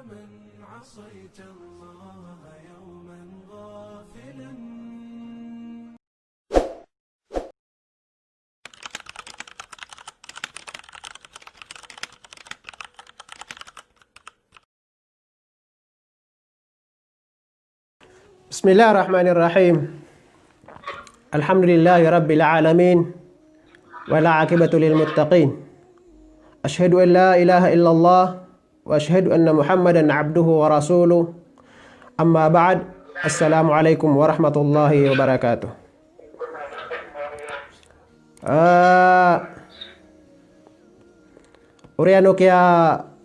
من عصيت الله يوما غافلا. بسم الله الرحمن الرحيم. الحمد لله رب العالمين ولا عاقبة للمتقين. أشهد أن لا إله إلا الله وأشهد أن محمدا عبده ورسوله. أما بعد، السلام عليكم ورحمة الله وبركاته. Uriano kaya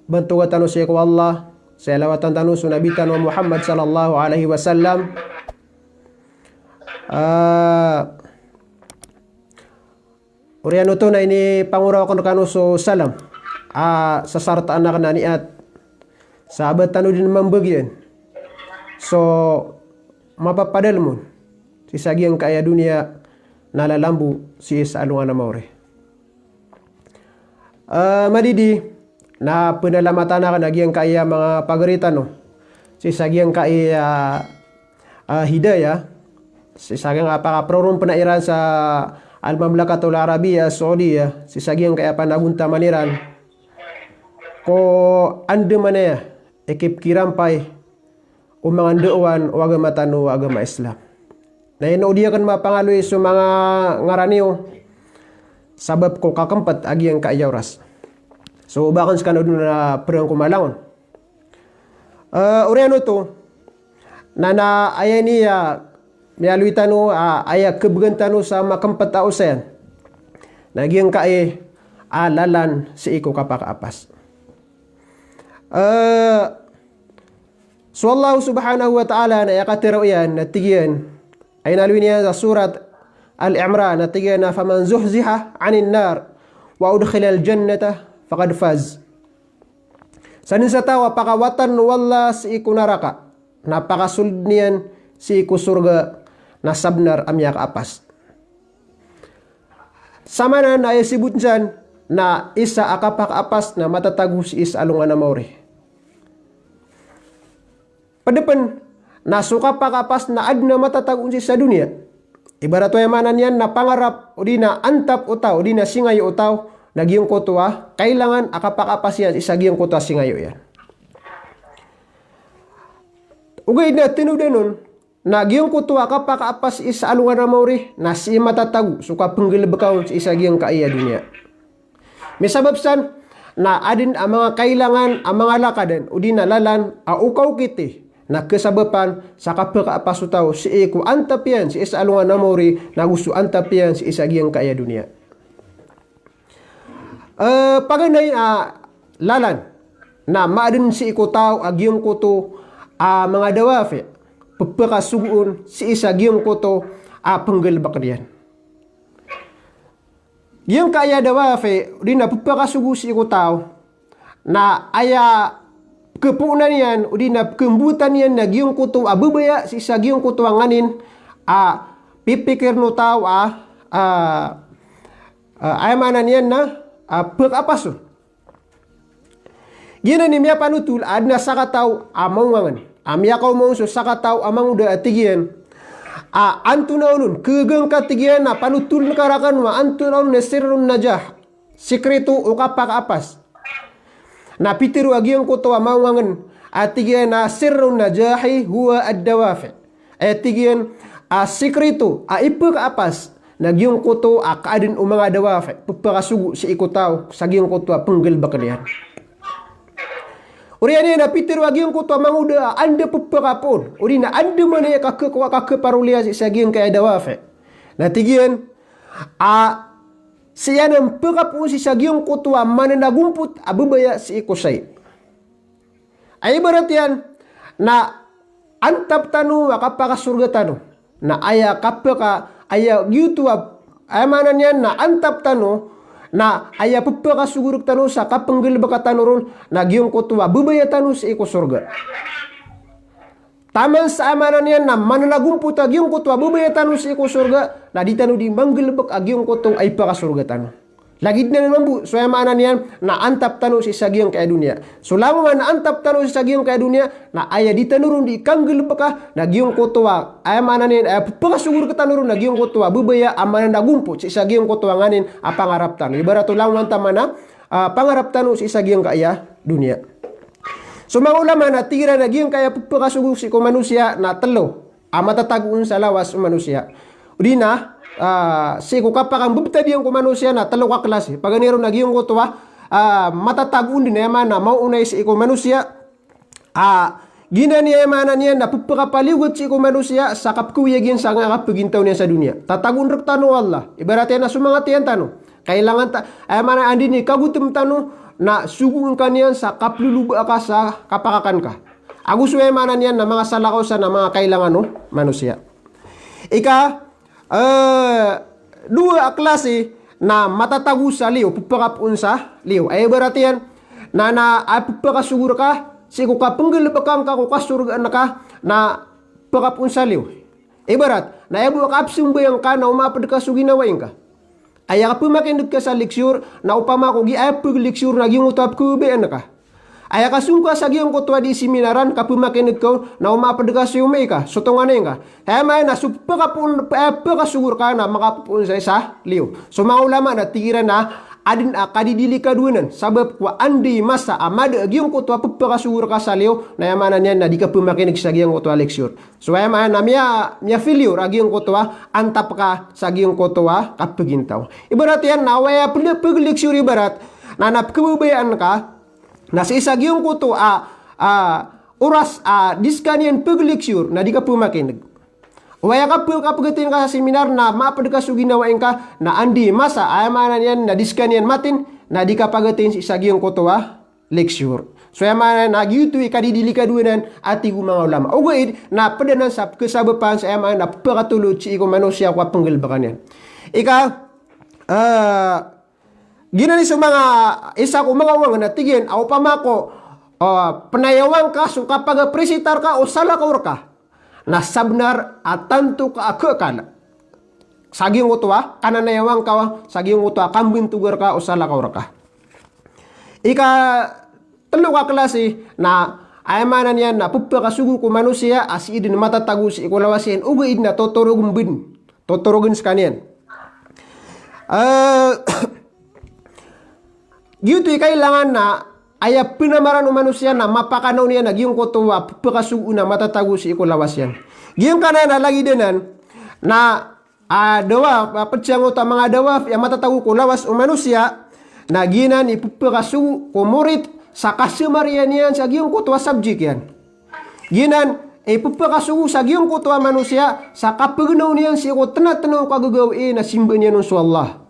bentuga tanu siku Allah, selawatan tanu sunabitan wa Muhammad sallallahu alaihi wasallam. Uriano to na ini panguraw ko kanu so salam. Sa sarta anak na niat sahabat tanu din membagyan. So mapapadal mo si sagyang kaya dunia nalalambu si salungan na maure. Madidi na penalamatan na nagyang kaya mga pagarita no. Si sagyang kaya hidayah. Si sagyang apakaproron penairan sa Al-Mamlakatul Arabia Saudiya. Si sagyang kaya panagunta maniran. Ko ande manaya ekip kirampay mga doan o agama tanu agama Islam. Na ino dia kan mapangaloy sa mga ngaraniyo sabab ko kakampat agi ang kaayawras. So bakon sa kanod na perang kumalangon. Uriano to na aya niya mialwi tanu aya kebegan tanu sa makampat tausen. Naging kae alalan si iko kapakaapas. So Allah subhanahu wa ta'ala na yakatiraw yan na tigiyan ay nalwi niya sa surat Al-Imran na tigiyan na faman zuhziha anin nar wa udkhila al-jannata faqad faz. Sanin sa tawa pakawatan wala si iku naraka napakasulid niyan si iku surga na sabnar amyak apas. Sama na ay sibut dyan na isa akapak apas na matatago si isa alungan na mauri. Padepan nasuka pakapas na ad na matatago si sa dunia. Ibarat yamanan yan na pangarap o di na antap utaw o di na singayo utaw nagyong kutwa kailangan akapakapas yan isa giyong kutwa singayo yan. Ugay na tinudanon nagyong kutwa kapakapas isa alungan na mauri na si matatago suka penggilbakaw si isa giyong kaaya dunia. May sababsan na adin ang mga kailangan ang mga lakadan o di nalalan ukaw kiti na kesabapan sa kapakaapas utaw si iku antapian si isa alungan na mauri na gusto antapian si isa giyang kaya dunia. Paganay lalan na maadin si iku tao agyong kuto mga dawafi pagpakasugun si isa giyong kuto penggelbak diyan. Yung kaya dawafi di na pagpakasugu si iku tao na aya kepunan yan o di na kembutan yan na giyong kuto abubaya si isa giyong kuto nganin pipikir no tao ayamanan yan na pag-apaso. Gina ni miya panutul ad na sakataw amang ngan. Amya kaw mong so sakataw amang uda atigian. Antu naulun kegang katigian na panutul na karakan wa antu naulun na sirrun najah. Sikreto o kapak-apas. Na pitiru agyong kuto amang ngan. Atigian na sirrun najahi huwa ad-dawafi. Atigian sikreto ipag-apas. Nagyong kuto kaadin o mga dawafi. Pagpakasugo si ikutaw sa gyong kuto penggelbak diyan. Uriyan na pitiro agyong kuto manguda anda pagpakapon. Uri na anda man ya kakaparulia si gyong kaya dawafi. Natigian siya ng pagkapon si gyong kuto mananagumput abubaya si ikusay. Ay barat yan na antap tanu kapakasurga tanu na aya kapaka aya YouTube ayamanan yan na antap tano na aya pagpakasuguruk tano sa kapenggelbaka tano ron na giyong kutwa bubaya tano sa iko surga. Taman sa amanan yan na mananagumput agiyong kutwa bubaya tano sa iko surga na di tano di manggelbak agiyong kutong ay pakasurga tano. Lagi na mambu, so mana niyan na antap tanu si sagiang kaya dunia. So lama na antap tanu si sagiang kaya dunia, na aya di tanurun di kanggel baka na giyong kotoa. Aya mana niyan aya pagasugur ka tanurun na giyong kotoa bubaya amana na gumpo si sagiang kotoa nganin pangarap tanu. Ibarat ulang tamana pangarap tanu si sagiang kaya dunia. So mga ulama na tira na giyong kaya pagasugur si ko manusia na telo. Matatagun sa lawas manusia. Udina si ko kapakang bubtadiyan ko manusia na talo ka klase. Paganero nagyong ko tuwa matatagun din naman na mauunay si ko manusia. Gina niya mana niya na pupakapaligot si ko manusia sa kapkuyagin sa nga kapagintaw niya sa dunia. Tatagun rep tano Allah. Ibaratnya na sumangat yan tano. Kailangan mana andi ni kagutum tano na sugun kaniyan sa kapluluba ka sa kapakakan ka. Agusuwe mana niyan na mga salakaw sa na mga kailangan no manusia. Dua klase na matatago sa liw, pupakapun sa liw. Ay berarti yan, na pupakasugur ka, si kukapenggal pakang ka, kukasurgaan ka, na pakapun sa liw. Ibarat, na ibu kapsung bayang ka, na umapad ka suginawain ka. Ay ka pumakindag ka sa leksyon, na upama ko giapag leksyon na giyong utap kubayaan ka. Ay kasungka sa giyong kutwa di seminaran kapumakinig ko na umapadgas yung may ka. Sotonganin ka. Kaya may na pagkasugur ka na makapupun sa isa liw. So mga ulama na tira na adin kadidili kadunan. Sabab kwa andi masa amada giyong kutwa pagkasugur ka sa liw na yamanan yan na di ka pumakinig sa giyong kutwa leksyon. So ay may na miya failure agiyong kutwa antap ka sa giyong kutwa kapagintaw. Ibarat yan na waya pag-leksyon ibarat na napakabubayaan ka na sa isa giyong kuto oras diskanian pagleksyon na di ka pumakinig. Waya ka kapagatin ka sa seminar na maapad ka suginawain ka na andi masa ayamanan yan na diskanian matin na di ka pagatin sa isa giyong kuto leksyon. So ayamanan na giyuto kadidili kadunan ati ko mga ulama. O gayid na padanan sa kasabapan sa ayamanan na pagkatulod si iko manusia kwa panggalbakan yan. Gina ni sa mga isa ko mga wang na tigin aw pamako penayawang ka so kapag presitar ka o salakaur ka na sabnar atanto ka akakan saging utwa kananayawang ka saging utwa kambing tugar ka o salakaur ka telo ka klase na ayamanan yan na pupakasugu ko manusia asidin matatago si ikulawasin ugaid na totorogin sa kanyan gitu kailangan na aya pinamaran ng manusia na mapakanaw niya na giyong kotowa pagkasugo na matatago si ikulawas yan. Giyong kanan na lagi dinan na dawa patsyango ta mga dawa yang matatago ko lawas o manusia na ginan ipagkasugo ko murit sa kasemarian yan sa giyong kotowa subject yan. Ginan ipagkasugo sa giyong kotowa manusia sa kapagnaw niyan si ko tanat-tanaw kagagawin na simba niya ng Allah.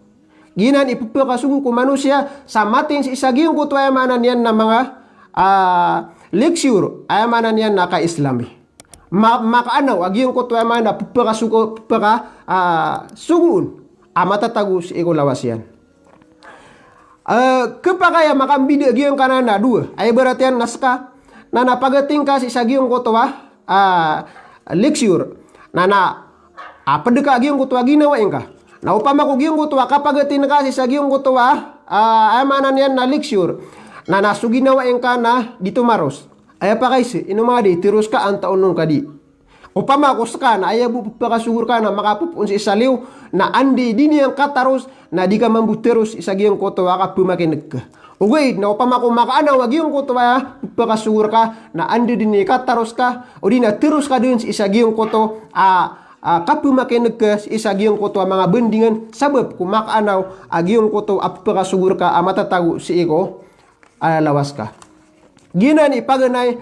Ginan ipagkasugo ko manusia sa matin si isagiyong kuto ayamanan yan na mga leksyon ayamanan yan na ka-Islami. Makaanaw agiyong kuto ayamanan na pagkasugo sugun matatago si ikulawas yan. Kapakaya makambida agiyong kanana dua ay berarti yan naska na napagating ka si isagiyong kuto leksyon na padeka agiyong kuto ginawain ka. Na upama ko giyong kutuwa kapag tinakasi sa giyong kutuwa ayamanan yan na leksyon na nasuginawain ka na dito maros. Ay pa kaisi mga di tirus ka ang taon nung kadi. Upama ko saka na ayabu pakasugur ka na makapupun sa isaliw na andi di niyang kataros na di ka mambuteros isa giyong kutuwa ka pumakinig ka. Ugay na upama ko makaanaw giyong kutuwa pakasugur ka na andi di niyang kataros ka o di na tirus ka din sa isa giyong kuto kapumakinig ka isa giyong kuto mga bendingan sabab kung makaanaw agiyong kuto apakasugur ka matatago si iko lawas ka. Ginan ipaganay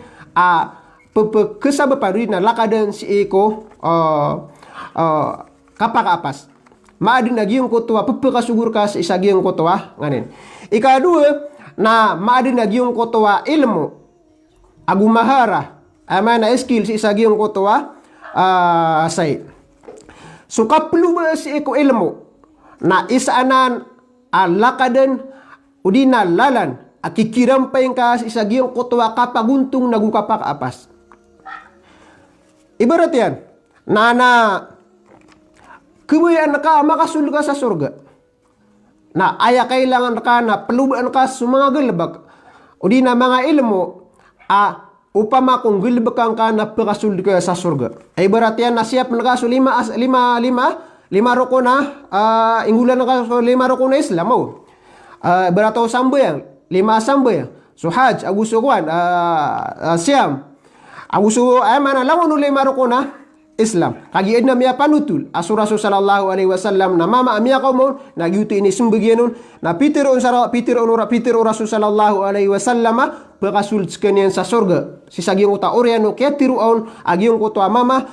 kasabapan rin na lakadan si iko kapakapas. Maadin na giyong kuto apakasugur ka sa isa giyong kuto nganin. Ikadua na maadin na giyong kuto ilmu agumahara ama na skill si isa giyong kuto say. So kapluba si iko ilmu na isaanan lakadan udina lalan at kikirampay ka sa isa giyong kutuwa kapaguntong nagukapak apas. Ibarat yan na kumayan ka makasul ka sa surga na aya kailangan ka na pelubaan ka sa mga galbak udi na mga ilmu upama kung gilbakang ka na pakasul ka sa surga. Ay berarti na siap na kaso lima rukun na inggulan na kaso 5 rukun na Islam mo. Berarti sambo yang 5 sambo yang. So haj agusukuan siam agusu ay mana lawan 5 rukun na Islam. Kagi edna miya panutul Rasul sallallahu alaihi wasallam na mama miya kaumon nagyuti ini sembagianon na pitir Rasul sallallahu alaihi wasallam pakasul sekalian sa surga. Si sagiong uta oriano kaya tiruon agiong ko to mama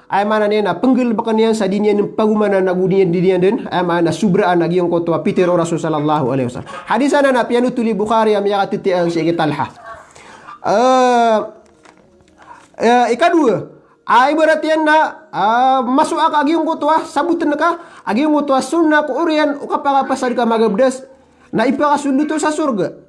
ay mana niya na penggel bakanian sa dinya ng pagumana na gudian dinya din ay mana subraan agiong ko to pitir Rasul sallallahu alaihi wasallam. Hadisana na pianutuli Bukhari am ya katitian si Talha. Ikadua ay berartian na masuk ak agiong kutwa sabutan ka agiong kutwa sunnah ko urian ukapakapasad ka magabdas na ipakasunduto sa surga.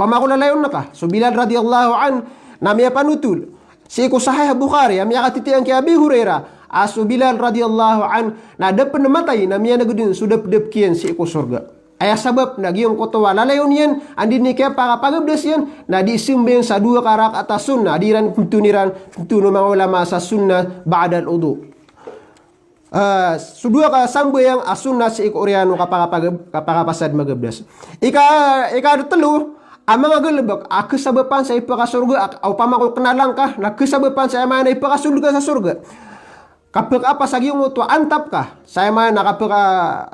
Pamakulalayon na ka. So Bilal radhiyallahu an namiya panutul. Si ko sahih Bukhari amiya katitian ki Abi Hurairah. So Bilal radhiyallahu an na dapat namatay namiya nagudin sudap-dap kian si ko surga. Ayah sabab na giyong kutwa lalayon yan andin ni kaya pakapagabdas yan na diisimbing sa 2 karak atas sunnah adiran pintuniran pintuno mga ulama sa sunnah ba'dal udu. Sudua ka sambo yang sunnah si ikoriano kapakapasad magabdas. Ika telu ang mga galabak kesababan sa ipakasurga upama ko kenalang ka na kesababan sa mga ipakasurga sa surga. Kapag apa sagi yung to antap ka saya man nakapaka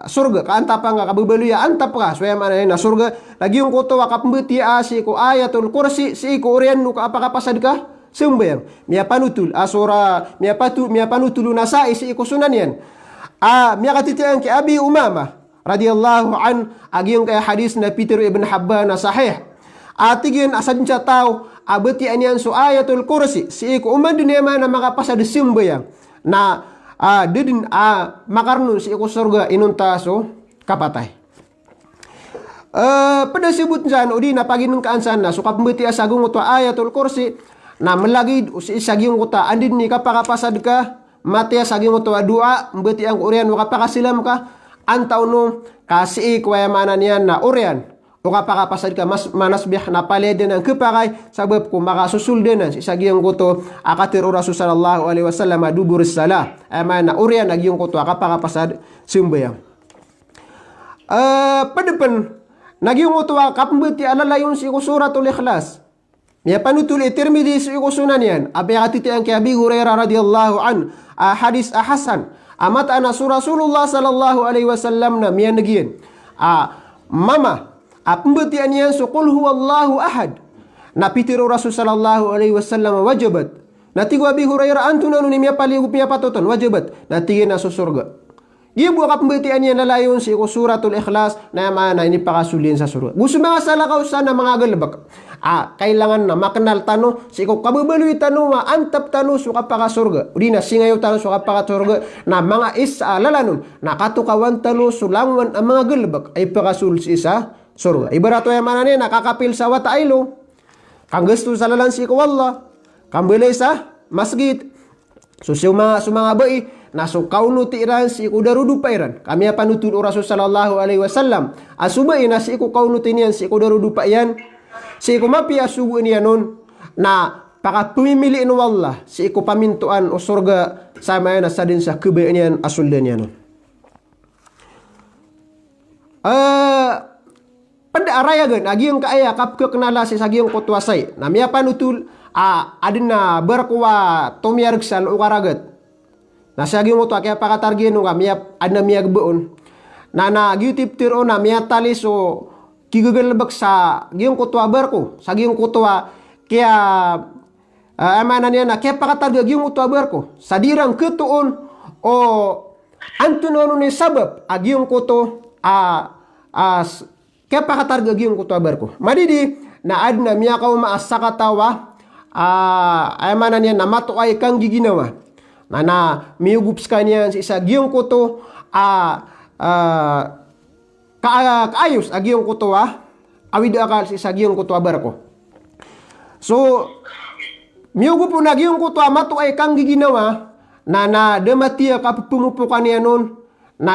surga ka antapan nga kabubaluya antap ka saya man na surga lagi yung kuto kapembeti si ko ayatul kursi si ko orian no ka apakapasad ka sembayang miya panutul asura miya panutul nasa si ko sunan yan miya katitian ki Abi Umamah radhiyallahu an agi yung kay hadis na Peter ibn Habban na sahih atigin asadin tao abeti anian so ayatul kursi si ko umad dunia man na makapasad sembayang na didin makarnu si ko surga inunta so kapatay. Pada sebut jan udi na paginung kaansan na so kapembeti asagung uto ayatul kursi na melagi si sagiung uta andin ni kapakapasad ka mati sagiung uto doa mbeti ang urian kapakasilam ka antaw no kasi kwaya manan yan na urian o kapakapasad ka mas manasbih na paleden ang kepakay sabab kung makasusul din si sagiong kuto akatir Rasul sallallahu alaihi wasallam dubur salah ama na urian agiong kuto kapakapasad simbayang. Padepan nagiong kuto kapembeti alalayon si suratul Ikhlas. Miya panutul Tirmidzi si sunan yan. Abi atiti ang Abi Hurairah radhiyallahu an hadis hasan amat ana Rasulullah sallallahu alaihi wasallam na miya nagian mama pembetian yang qul huwallahu ahad na pitiru Rasul sallallahu alaihi wasallam wajibat na tigo Abi Hurairah antuna nuni miya paligu miya patoton wajibat na tigin na surga. Iya buka pembetian yang nalayon si suratul Ikhlas na mana ini pakasulin sa surga. Gusto mga salakaw sana mga galbak. Kailangan na makenal tano si ko kababaluy tano antap tano suka pakasurga. Udi na singayo tano suka pakasurga na mga lalanon nakatukawan tano sulangan ang mga galbak ay pakasul si isa surga. Ibarat yang mana ni nakakapil sa watailo. Kang gusto sa lalan si ko Allah. Kang bilay sa masjid. So sumanga bai naso kauno tiran si ko darudu pairan. Kami panutul Rasul sallallahu alaihi wasallam. Asubai na si ko kauno tinian si ko darudu paian. Si ko mapi asubu nianon na pakapimili no Allah si ko pamintuan o surga sama na sa din sa kebayan asul din yan. Pada arayagan agiong kaaya kapke kenala si sagiong kotwasay namia panutul adin na berkuwa tomiyargsal ukaragat na sagiong utwa kaya pakatargin nga miya adna miya gbeon na gitip tiro na miya tali so kigagalbak sa giong kotwa berko sagiong kotwa kaya amanan niya na kaya pakatarga giong utwa berko sa dirang ketuon o antunono ni sabab agiong koto kaya pakatarga giong kutwa berko. Madidi na adna miya kaw maasakatawa ayamanan niya na mato ay kang giginawa. Na miyugups ka niya sa isa giong kuto kaayos agiyong kuto awid akal sa isa giong kuto berko. So miyugup na giyong kuto mato ay kang giginawa na dematiya kapupumupukan niya nun na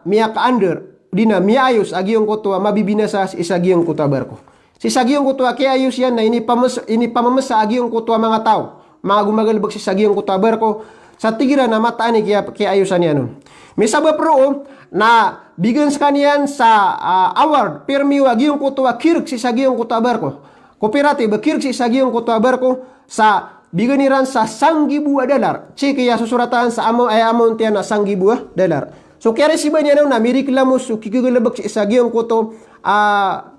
miya ka under dina miayos agiyong kutua mabibinasa si isagiyong kutua barko. Si sagiyong kutua kaya ayos yan na ini pamamasa agiyong kutua mga tao. Mga gumagalbag si sagiyong kutua barko sa tigira na mataan kaya ayusan yan. May sabab ro na bigyan sa kaniyan sa award permi agiyong kutua kirk si sagiyong kutua barko. Kooperative kirk si sagiyong kutua barko sa biganiran sa $1,000. Kaya susuratan sa amount yan na $1,000. So kaya resiba niya na miriklamo so kikigalabag si isagiyong kuto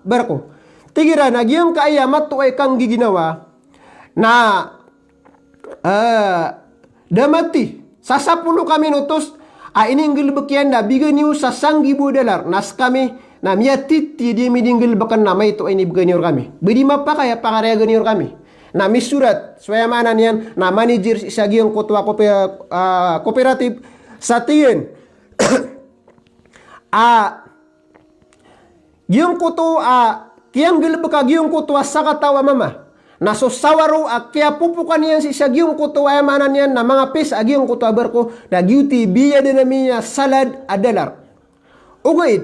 barko. Tigira nagyang kaya matuay kang giginawa na damati sa 10 minutos ininggilbak yan na bigyan niyo sa $1,000 nas kami na miyatiti di midinggilbakan na may ito ay nibigyan niyo kami. Bidi mapakaya pakaregan niyo kami. Na misurat swayamanan yan na manager sa isagiyong kutua kooperative sa tiyan yung kuto kiyang gilbaka yung kuto sa katawa mama na so sawaro kaya pupukan yan si sagyong kuto ay manan yan na mga pis agyong kuto barko na giuti biya din namin salad $1 ugait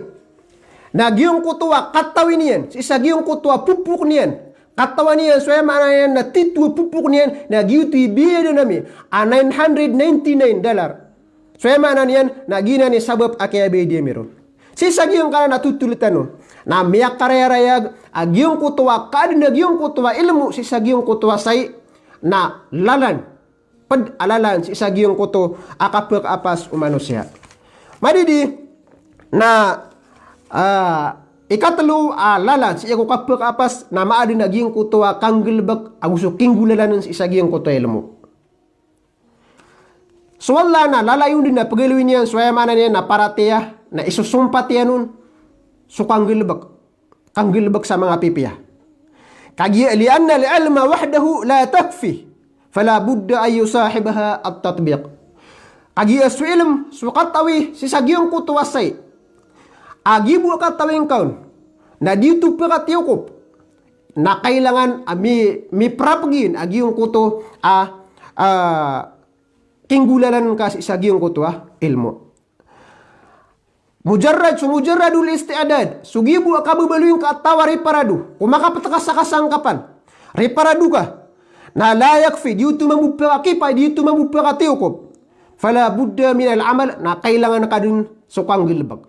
na gyong kuto katawin yan si sagyong kuto pupuk niyan katawan niyan so ay manan yan na titu pupuk niyan na giuti biya din namin $999 so ay manan yan na gina ni sabab akaya biya meron si sagyong kana natutulitan no na miyak karayarayag agyong kutuwa kadin agyong kutuwa ilmu si sagyong kutuwa say na lalan alalan si sagyong kuto akapek apas umano siya madidi na ikatlo lalan si ako kapek apas na maadin agyong kutuwa kanggilbak aguso kinggulalan si sagyong kuto ilmu so wala na lalayon din na pagilawin niyan swayamanan niyan na parateya na isusumpat yan nun so kanggilbak sa mga pipiya. Lianna al-ilma wahdahu la takfi fala budda ay yusahibaha at-tatbiq. Kagi su ilm su katawi si sagyong kutuwasay agibu katawing kaun na dito pakatiyukop na kailangan mi prapgin agyong kuto kinggulalan ka si sagyong kutuwa ilmu. Mujarradul isti'adad. Sugibu akababaluin ka atawa reparadu. Kung makapatakas sa kasangkapan. Reparadu ka. Na layak fi. Dito mamupira kipa. Dito mamupira tiyukop. Fala buddha min al-amal. Na kailangan ka dun sukang gilbag.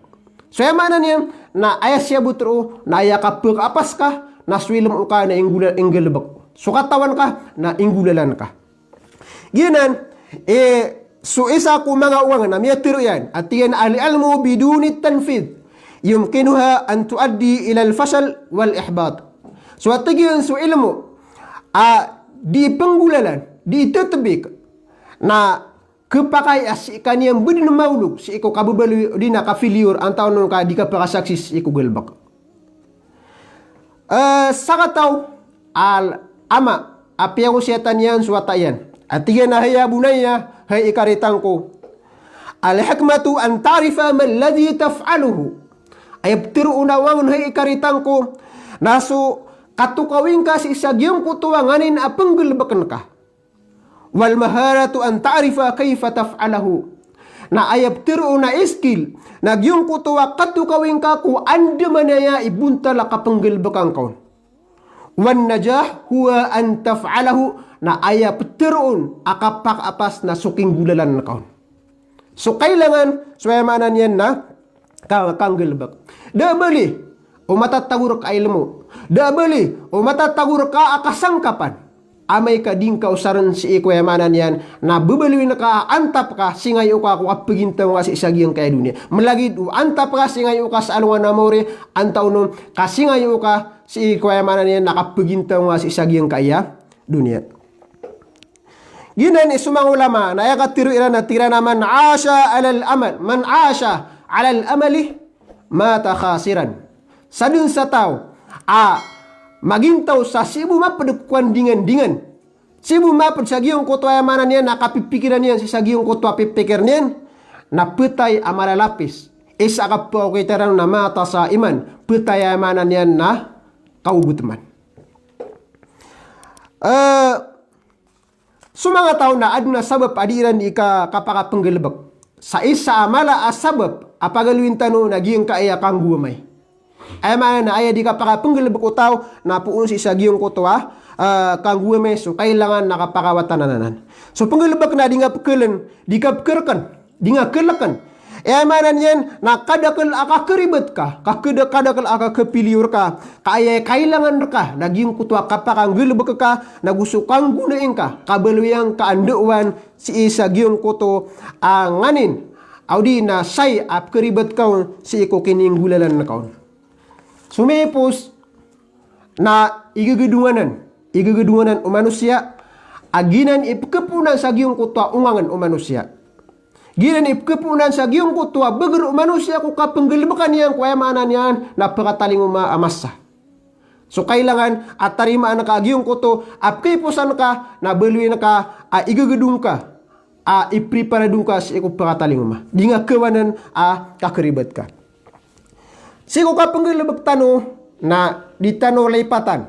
So yung mana niya. Na ayas siya butro. Na ayakapag apas ka. Na swilam ka na inggilbag. Sukatawan ka. Na inggulalan ka. Ginan. So isa ko mga uwang na miyatiro yan at yan al-ilmu bidunit tanfid yumkinuha an tuaddi ila al-fasal wal ihbat. So at yan so ilmu di penggulalan di tatbik na kepakai si kaniyang budin maulog si iko kabubalu di na kafiliur ang taon nung ka di ka pakasaksis iko galbak. Sakataw al-ama apiyaw siyatan yan suwata yan at yan na haya bunaya hay ikaritang ko. Al-hikmatu an ta'rifa man ladhi taf'aluhu. Ayabtiru unawangon hay ikaritang ko. Naso katukawin ka si isagyong kutuwanganin apanggalbakan ka. Wal maharatu an ta'rifa kayfa taf'alahu. Na ayabtiru na skill. Nagyong kutuwa katukawin ka ku anda manaya ibuntala kapanggalbakan ka. Wan najah huwa an taf'alahu na ayabtiruun akapak apas na suking gulalan na kaon. So kailangan swayamanan yan na kanggilbak. Dabali o matatagur ka ilmu. Dabali o matatagur ka akasangkapan. Amay ka din ka usaran si ikwayamanan yan na bubaliwin na ka antap ka singayo ka kung apagintaw nga si isagyang kaya dunia. Malagid o antap ka singayo ka sa alungan na mori antaw nun kasingayo ka si ikwayamanan yan nakapagintaw nga si isagyang kaya dunia. Ginan isumang ulama na yakatiru ilan na tira naman asya alal amal. Man asya alal amali mata khasiran. Sa dun sa tao magintaw sa sibu mapadukwan dingan. Sibu mapad sa giyong kutwa yamanan niya nakapipikiran niyan sa giyong kutwa pipikir niyan na petay amalalapis. Isa ka po kitarang na mata sa iman. Petay yamanan niyan na kaubutman. So mga tao na aduna sabab adiran ika kapakapanggalbak. Sa isa amala sabab apagaluin tano nagiyang kaaya kanggu may. Ay mana na aya di kapaka penggelebek utaw na puun si sagiyong ko to kanggu may so kailangan nakapakawatananan. So penggelebek na di nga pekelen, di ka pekerkan, di nga kelakan. Ay mana niyan na kadakal aka keribet ka, kadakal aka kepiliur ka, kaya kailangan ka nagiyong kutua kapakang gelebek ka nagusuk kanggu na ka, kabaluyang kaanduan si sagiyong kuto nganin. Audi na say ap keribet kaon si iko kining gulalan na kaon. Sumepos na igagedunganan o manusia, aginan ipkepunan sa giyong kutwa ungangan o manusia. Ginan ipkepunan sa giyong kutwa beger o manusia ko kapenggelebekan yang kuayamanan yan na pagkataling amasa. So kailangan at tarimaan ka giyong kuto ap kipusan ka na beluin ka igagedung ka ipriparadung ka sa iko pagkataling di nga kewanan kakeribet ka. Siko kapenggelebek tano na di tano laipatan.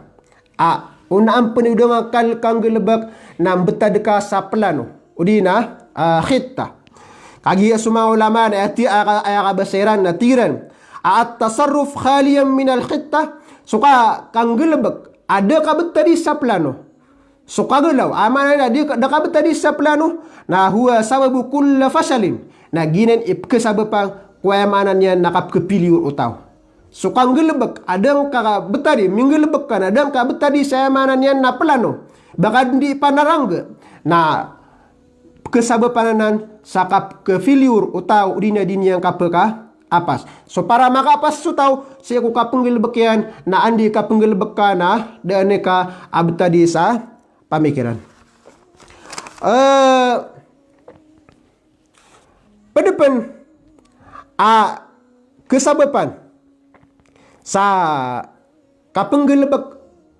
Unaan penudang kang gelebek na betadeka sa plano. Udina khitta. Kagi suma ulama na ati basiran na tiran. At tasarruf khaliyan min al khitta. Suka kang gelebek ada ka betadi sa plano. Suka gelaw amana na di da ka betadi sa plano na huwa sababu kull fasalin. Na ginan ipkesabapang kuayamanan niya nakapkepiliur utaw. So kang gelebek adang ka betadi minggelebek kan adang ka betadi saya manan yan na plano baka di panarangga na kesabapananan sakap ke filiur utaw dina yang kapeka apas. So para makapas sutaw siya ko kapenggelebek yan na andi kapenggelebek ka na dan ka abetadi sa pamikiran. Pedepan kesabapan sa kapenggelebek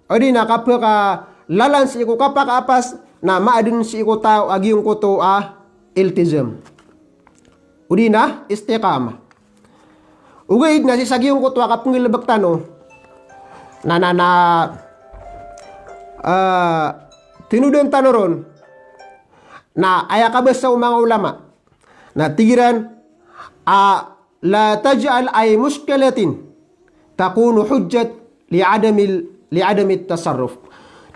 odi na kapaka lalan si iko kapak apas na maadin si iko tao agiyong koto iltizam. Udi na istiqamah. Ugay na si sagiyong koto kapenggelebek tano tinudan tanoron na ayakabas sa mga ulama na tigiran la taj'al ay muskalatin takunu hujjat li'adami tasarruf.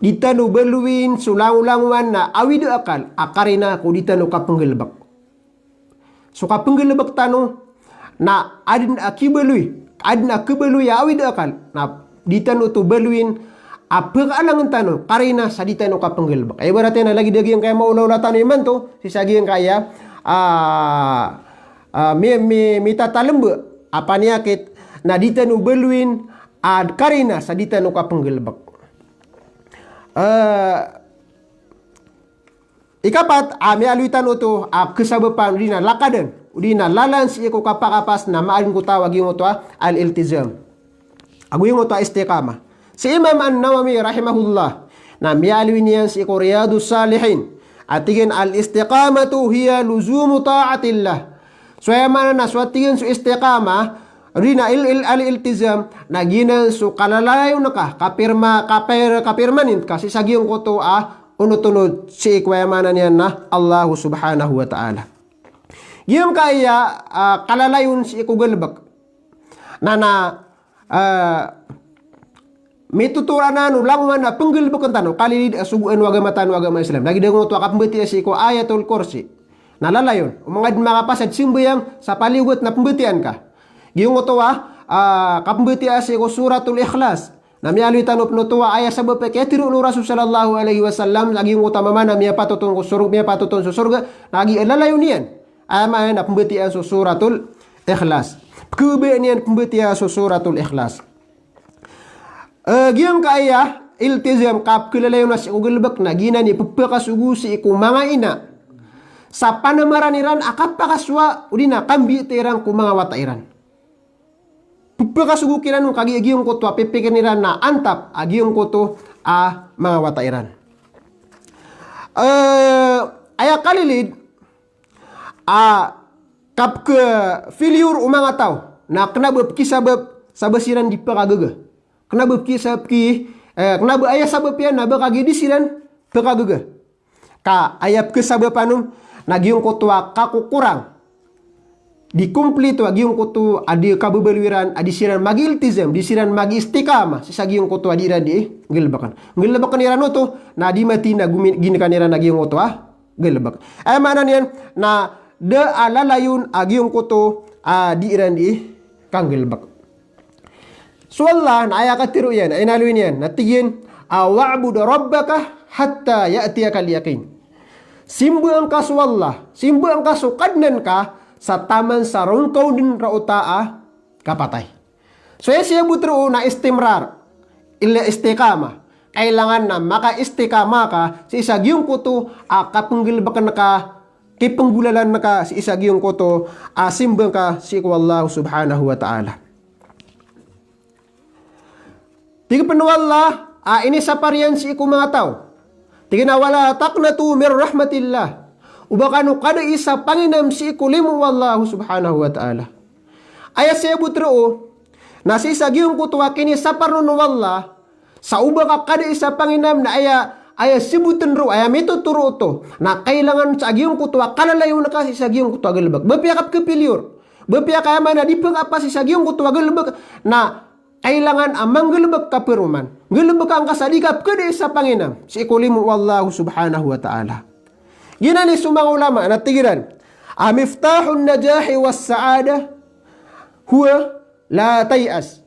Ditanu beluin sulang-ulangan na awid akal akarina ko ditanu kapenggelebek. So kapenggelebek tanu na adin akibelui awid akal na ditanu tu beluin apagalangan tanu karina sa ditanu kapenggelebek. Ay berarti na lagi dagi yang kaya maulaw tanu iman to si sagi yang kaya mita talembe apa niakit na ditanu beluin karina sa ditanu kapenggelebek. Ikapat mialuitan uto kesabapan udina lakadan udina lalan si iko kapakapas na maalin ko tawag yung uto al-iltizam. Agu yung uto istiqamah. Si Imam An-Nawawi rahimahullah na mialuin niyan si iko Riyadus Salihin atigin al-istiqamatu hiya luzumu ta'atillah. So yaman na suatigin su istiqamah rina iltizam naginan su kalalayo na ka kapirmanin kasi sagiyong ko to unutunod si ikwayamanan yan na Allah subhanahu wa ta'ala. Giyong kaya kalalayon si ikugalbak na may tuturan na langman na penggalbak ang tanong kalilid asuguan wagamatan wagama Islam. Lagi dengo to kapambeti si iku ayatul kursi nalalayon umangad makapasad simbayang sa paligot na pembetian ka. Giyong otowa kapambeti si iku suratul ikhlas na mialuy tanop no tuwa aya sabab kaya tiru no Rasul sallallahu alaihi wasallam lagi ng utama mana miya patutun sa surga lagi lalayon niyan ama na pembeti sa suratul ikhlas kube niyan pembeti sa suratul ikhlas. Giyong kaya iltizam kap kilalayon na si ugulbak na gina ni pagpakasugu si iku mga ina sa panamaraniran akap pakaswa udina kambi tirang ku mga watairan. Pagpakasugu kiran nung kagi agiyong ko to pipikiniran na antap agiyong ko to mga watairan. Aya kalilid kap ke filiur umanga tao na kenabab kisabab sabasiran di pakagaga. Kenabab kisab kenabab aya sabab yan na bakagi disiran pakagaga. Ka ayap kesabapanum nagyong ko to kakukurang Dikumplito agiyong kutu adi kabebeluiran adi siran magi iltizam di siran magi istiqamah sisagiyong kutu adi iradi gelbakan irano to na di mati na gini kan iran agiyong kutu gelbak mana nian na de alalayun agiyong kutu di iran di kang gelbak sualla na aya katiru yan ay naluin yan natigin wa'bud rabbaka hatta ya'tiyakal yaqin simbu angka sualla simbu angka sukadnan ka sa taman sa rongkaw din rautaa kapatay. So siya butro na istimrar ila istiqama. Kailangan na maka-istiqama ka sa isagyong kuto kapanggilbakan ka kipanggulalan na ka sa isagyong kuto simbang ka si Allah subhanahu wa ta'ala. Tiga penwala ini saparian si iku mga tao. Tiga na wala taqnatu mir rahmatillah. Ubakano kada isa panginam si ikulimu wallahu subhanahu wa ta'ala. Aya siya butro na si sagyong kutuwa kini sa parnon wallah sa ubaka kada isa panginam na aya sibutan ro aya mituturo to na kailangan sa agyong kutuwa kalalayo na ka si sagyong kutuwa galbag. Bapiyakap kepilior. Bapiyakaya man na di pang-apa si sagyong kutuwa galbag na kailangan amang galbag kapiruman. Galbag ang kasadikap kada isa panginam si ikulimu wallahu subhanahu wa ta'ala. Ginani sumang ulama na tigiran. Miftahun najahi was saada huwa la tayas.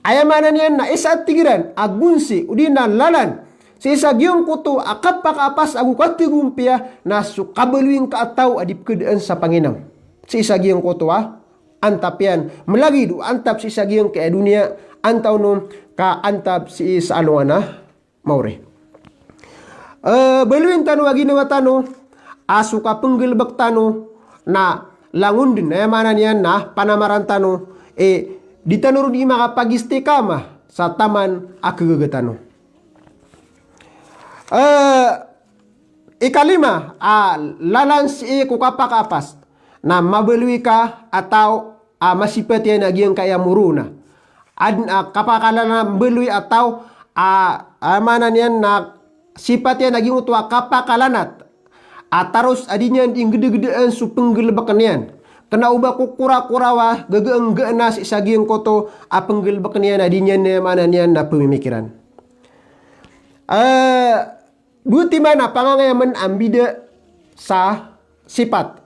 Ayamanan yan na isa at tigiran agunsi udina lalan si isagyong kuto akapak-apas agu katigumpia na sukabaluing kaataw adip kedaan sa Panginam. Si isagyong kuto antap yan. Melagi do antap si isagyong kaya dunia antaw nun ka antap si isa aluana maure. Baluin tanu agi nawa tanu asuka penggelbak tanu na langun din na mana niyan na panamaran tanu ditanuro di makapagistikama sa taman akagagatano. Ikalima lalan si kukapak-apas na mabalui ka atau masipat yan agiyang kaya muruna kapakalan na mabalui atau mana niyan na sifat yan naging utwa kapakalanat taros adinya yung gede-gedean su penggelbakan yan kena ubah ku kura-kurawa gagaang na si sagiyang koto penggelbakan yan adinya na mana niyan na pemimikiran buti mana pangangayaman ambida sa sifat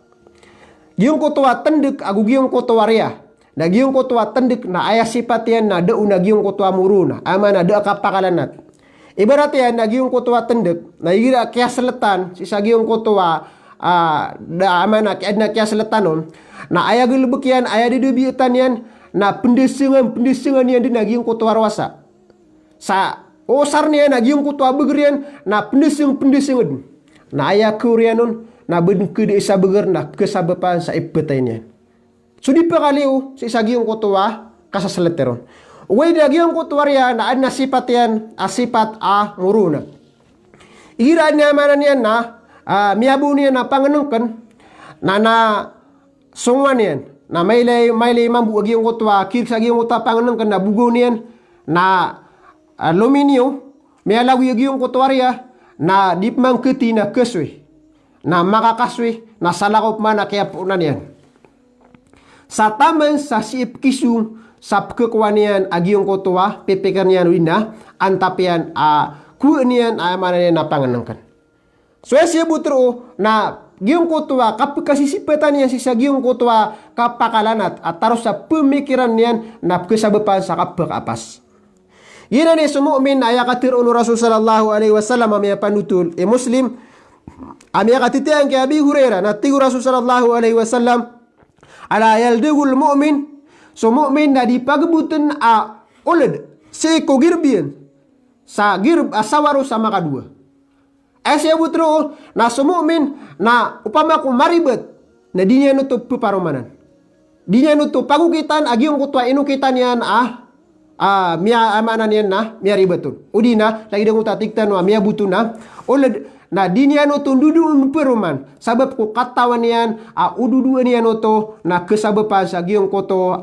giyong koto tendek agu giyong koto waria na giyong koto tendek na ayah sifat yan na dauna giyong koto muruna na da kapakalanat. Ibarat yan, nagyong kutuwa tendek, na igira kaya selatan, si sagyong kutuwa, kaya selatan nun, na aya gulubuk yan, aya didubiutan yan, na pendesengan yan din nagyong kutuwa rawasa. Sa osar niya, nagyong kutuwa begerian, na pendesengan. Na aya kurian nun, na bedengke di isa beger, na kesabapan sa ipetain yan. So di pakaliw, si sagyong kutuwa, kasaseleteron. Uway nagyong kutuwarya na ad na sipat yan, asipat muruna. Iraan niya manan yan na, miyabu niya na panganungkan, na sungwan yan, na may mambu agiyong kutuwa, kirsa agiyong kutuwa panganungkan, na bugo niyan, na aluminyo, miyalawi agiyong kutuwarya, na dipmang keti na keswe, na makakaswe, na salakop man na kaya punan yan. Sa taman sa siip kisung, sa kekuanian agiyong kutuwa pipikan niyan wina antapian kuanian mana niyan napanganangkan. So siya butro na giyong kutuwa kapagkasisipatan niyan si giyong kutuwa kapakalanat at taros sa pemikiran niyan na kesabapan sa kapakapas. Gina ni sumu'min aya katirun Rasul sallallahu alaihi wasallam amya panutul Muslim amya katitian kay Abi Hurairah na tigur Rasul sallallahu alaihi wasallam ala yaldugul mu'min. So mu'min na di pagbutan ulad si kugirbian sa girb asawaro sa makadua. Siya butro na sumu'min na upama ko maribet na di niya nuto puparumanan. Di niya nuto pagukitan agiyong kutwa inukitan yan miya amanan yan na miya ribetun. Udi na lagi dang utatiktan miya buto na ulad na di niya nuto duduun peruman. Sabab ko katawan yan ududuan niya nuto na kesabapan sa giyong koto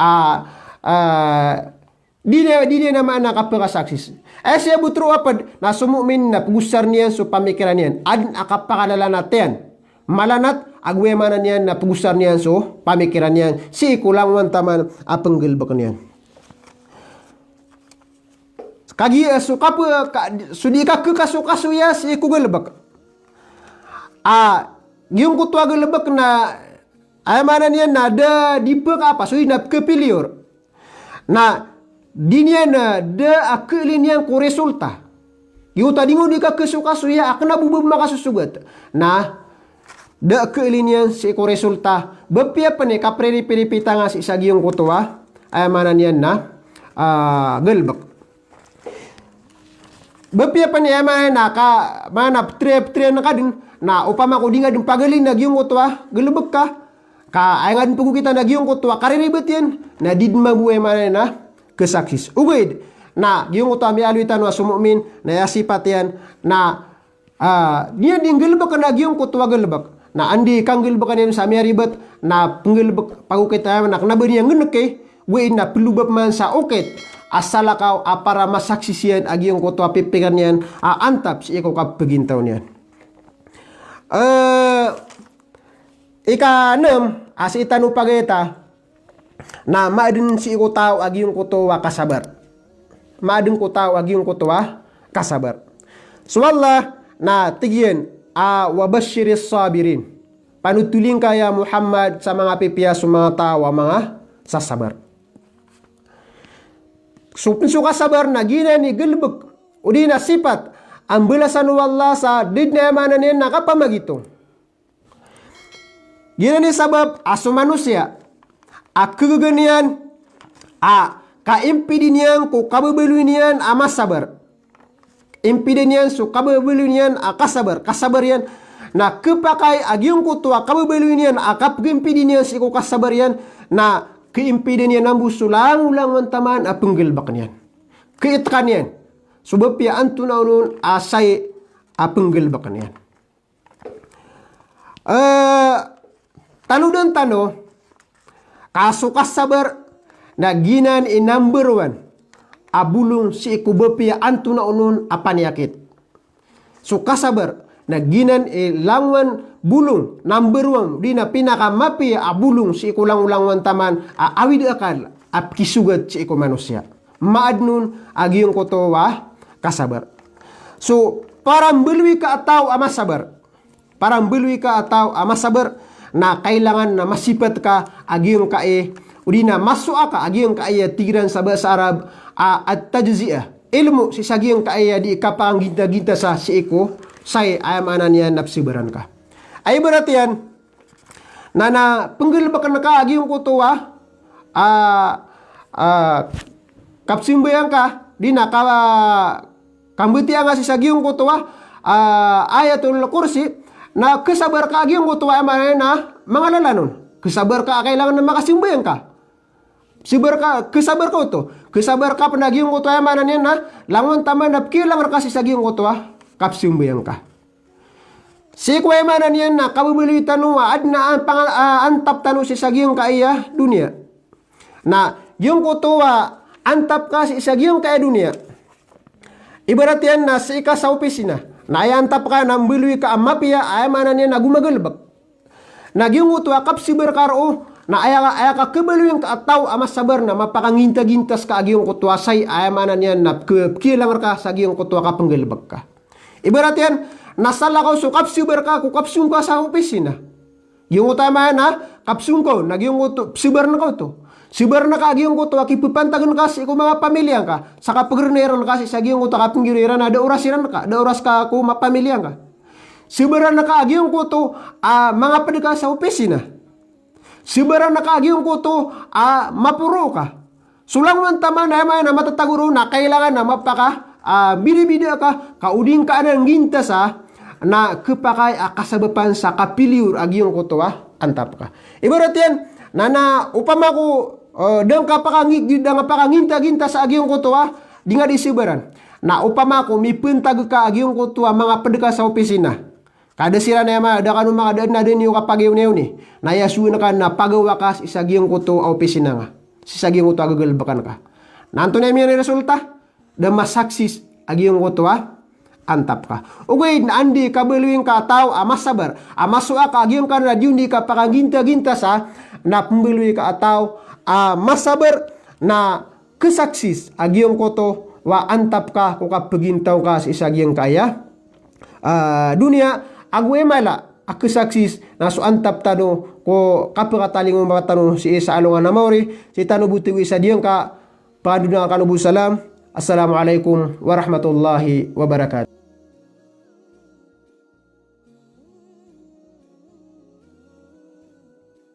di niya naman nakapakasaksis. Siya butro apad na sumumin na pagusar niyan so pamikiran niyan. Adin akapakalala natin malanat agwe mana niyan na pugusar niyan so pamikiran niyan si kulang wan taman apenggelbak niyan. Kagi suka sudi ka kasu ya si kugelbak. Yung kutua gelbak na ay mana niyan na da dipek apa sudi na kepiliur. Na dinian na da akelin yang ku resulta. Yu tadi ngudi ka kesukasu ya akna bubum makasusugat. Nah da akelin yang si ku resulta. Bepia pa ni kapreri piripita nga si sagiyong kutua ay mana niyan na gelbak. Bepia pa ni ay mana tre na kadin na upama ko di nga din pagalin nagyong kutua gelbak ka ay nga din pugo kita nagyong kutua kariribet yan na didma buhay mana na kesaksis. Ugid na giyong utami aluitan wa sumumin na yasipat yan na niya din gelbak na giyong kutua gelbak na andi kang gelbak yan sa miya ribet na penggelbak pagukit tayo na kanabani yang ngenek we na pelubab man sa okit asala kau para masaksisian agi yung kutua pipikan yan antap si ikaw kapagintaw niyan. Ika-6 si itanu pageta na maadin si ikaw tao agi yung kutua kasabar. Maadin ko tao agi yung kutua kasabar. Suwalla na tigyan wabashiris sabirin. Panutuling kaya Muhammad sa mga pipiya sa mga tao mga sasabar. Suka sabar na gina ni gelbek udi na sifat ang belasan wallah sa didna mana niyan nakapamagito. Gina ni sabab aso manusia keganian kaimpidinian ku kababelunian ama sabar. Impidinian su kababelunian kasabar. Kasabar yan na kepakai agyong kutua kababelunian kapgimpidinian si ku kasabar yan na keimpiden yan nambu sulang-ulang wantaman penggelbak niyan. Keitkan yan. Sebab ya antu naunun asai penggelbak niyan. Tanu dan tanu kasukas sabar na ginan number 1 abulung si ikubepi antu naunun panyakit. Suka sabar na ginan langwan bulung number 1 di na pinakamapi abulung si ikulang-ulang wantaman awid akal kisugat si iku manusia. Maadnun agi yung kutuwa kasabar. So parang belwi ka ataw ama sabar. Parang belwi ka ataw ama sabar na kailangan na masipat ka agi yung kae udina masuk ka agi yung kae tigiran sa bahasa Arab at tajzi'ah. Ilmu si sagi yung kae di kapang ginta-ginta sa si iku say ayam ananya napsibaran ka. Ay berarti yan na penggelbakan ka agi yung kutuwa kapsimbayang ka di na kambuti ang si sagi yung kutuwa ayatul kursi na kesabar ka agi yung kutuwa na mga lalanon. Kesabar ka kailangan na makasimbayang ka. Kesabar ka ito. Kesabar ka panagi yung kutuwa mana niyan na langon taman na kilang ka si sagi yung kutuwa kapsimbayang ka. Si kuya mana niyan na kabubili tanua adna antap tanu si sagyong kaya dunia. Na yung kutuwa antap ka si sagyong kaya dunia. Ibarat yan na si ika sa opisina. Na ay antap ka na mbili ka amapia ay mana niyan na gumagalbak. Na yung kutuwa kapsibar karo na ay ka kabalo yung kaataw ama sabar na mapakanginta-gintas ka agyong kutuwa say ay mana niyan na kilang ka sa agyong kutuwa ka panggalbak ka. Ibarat yan nasala ko so kapsibar ka ku kapsung ka sa opisina. Yung utama na kapsung ko nagyong sibar na ko to. Sibar na ka yung ko to akipipantagan ka sa mga pamilya ka. Sa kapagreneran ka sa yung ko to kapinggiriran na da orasiran ka. Da oras ka ku mapamilya ka. Sibar na ka yung ko to mga padika sa opisina. Sibar na ka yung ko to mapuro ka. Sulang man tama na matataguro na kailangan na mapaka bida-bida ka kauding ka ng ginta sa na kepakai kasabapan sa kapiliur agyong kutuwa antap ka. Ibarat yan na upama ko dang pakanginta-ginta sa agyong kutuwa di nga disibaran. Na upama ko mipentag ka agyong kutuwa mga pedeka sa opisina. Kada sila na yama ada kanu mga daan na din yung kapagyaw ni. Na yasu na ka na pagawa ka sa agyong kutuwa opisina nga. Sa agyong kutuwa gagalbakan ka. Nanto na yung resulta da masaksis agyong kutuwa antap ka. Ugay na andi ka beluing ka tao amas sabar. Amasua ka agiyong ka na di ka pakanginta-ginta sa na pembelui ka tao amas sabar na kesaksis agiyong koto wa antap ka kung kapagintaw ka sa isagiyang kaya. Dunia agwe mala akesaksis na so antap tano ko kapakataling mga tano si isa alungan na mauri si tano butiwi sa diyang ka padunan ka salam. Assalamualaikum warahmatullahi wabarakatuh.